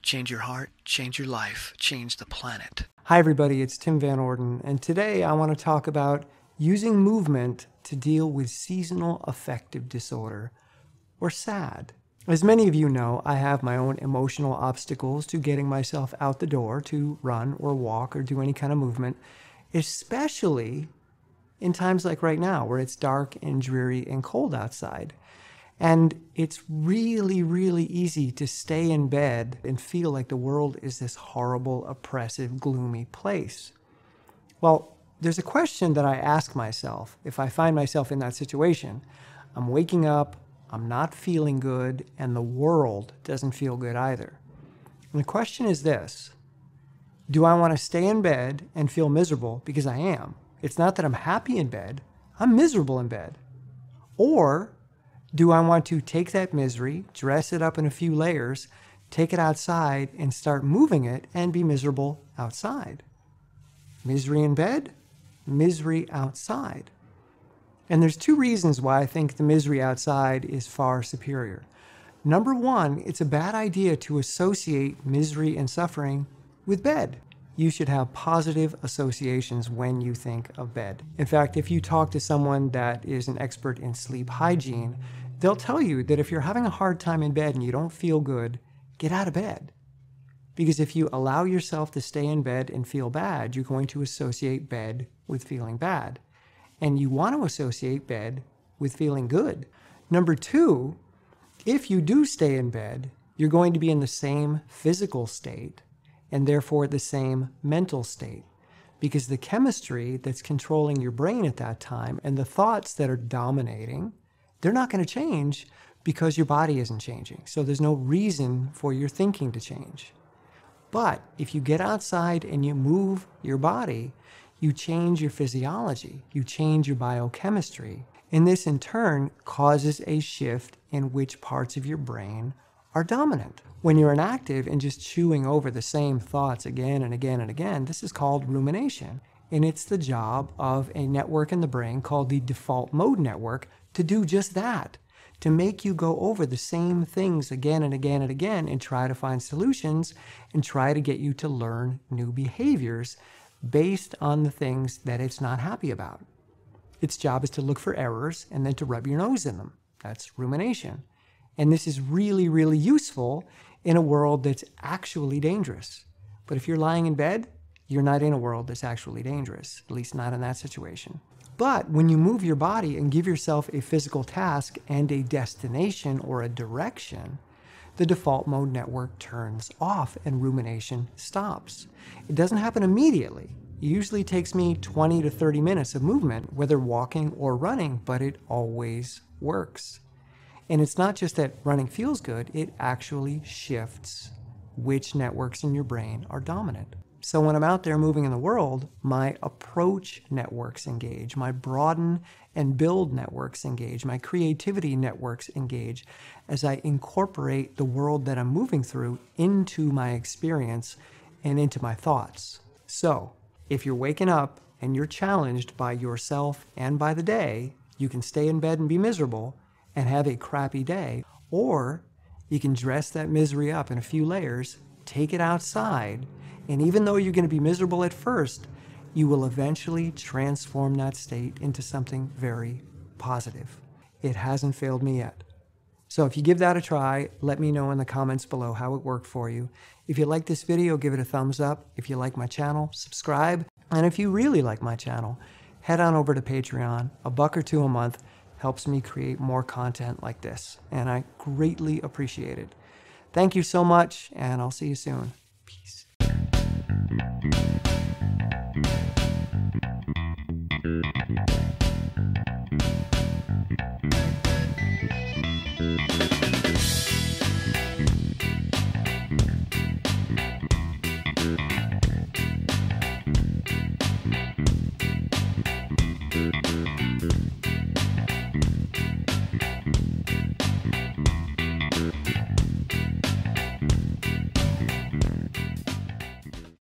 Change your heart, change your life, change the planet. Hi everybody, it's Tim Van Orden, and today I want to talk about using movement to deal with seasonal affective disorder, or SAD. As many of you know, I have my own emotional obstacles to getting myself out the door to run or walk or do any kind of movement, especially in times like right now where it's dark and dreary and cold outside. And it's really, really easy to stay in bed and feel like the world is this horrible, oppressive, gloomy place. Well, there's a question that I ask myself if I find myself in that situation. I'm waking up, I'm not feeling good, and the world doesn't feel good either. And the question is this: do I want to stay in bed and feel miserable? Because I am. It's not that I'm happy in bed, I'm miserable in bed. Or do I want to take that misery, dress it up in a few layers, take it outside and start moving it and be miserable outside? Misery in bed, misery outside. And there's two reasons why I think the misery outside is far superior. Number one, it's a bad idea to associate misery and suffering with bed. You should have positive associations when you think of bed. In fact, if you talk to someone that is an expert in sleep hygiene, they'll tell you that if you're having a hard time in bed and you don't feel good, get out of bed. Because if you allow yourself to stay in bed and feel bad, you're going to associate bed with feeling bad. And you want to associate bed with feeling good. Number two, if you do stay in bed, you're going to be in the same physical state and therefore the same mental state. Because the chemistry that's controlling your brain at that time and the thoughts that are dominating, they're not going to change because your body isn't changing. So there's no reason for your thinking to change. But if you get outside and you move your body, you change your physiology, you change your biochemistry. And this in turn causes a shift in which parts of your brain are dominant. When you're inactive and just chewing over the same thoughts again and again and again, this is called rumination. And it's the job of a network in the brain called the default mode network to do just that, to make you go over the same things again and again and again and try to find solutions and try to get you to learn new behaviors based on the things that it's not happy about. Its job is to look for errors and then to rub your nose in them. That's rumination. And this is really, really useful in a world that's actually dangerous. But if you're lying in bed, you're not in a world that's actually dangerous, at least not in that situation. But when you move your body and give yourself a physical task and a destination or a direction, the default mode network turns off and rumination stops. It doesn't happen immediately. It usually takes me 20 to 30 minutes of movement, whether walking or running, but it always works. And it's not just that running feels good, it actually shifts which networks in your brain are dominant. So when I'm out there moving in the world, my approach networks engage, my broaden and build networks engage, my creativity networks engage as I incorporate the world that I'm moving through into my experience and into my thoughts. So if you're waking up and you're challenged by yourself and by the day, you can stay in bed and be miserable and have a crappy day, or you can dress that misery up in a few layers, take it outside, and even though you're going to be miserable at first, you will eventually transform that state into something very positive. It hasn't failed me yet. So if you give that a try, let me know in the comments below how it worked for you. If you like this video, give it a thumbs up. If you like my channel, subscribe. And if you really like my channel, head on over to Patreon. $1 or $2 a month helps me create more content like this, and I greatly appreciate it. Thank you so much, and I'll see you soon. Peace.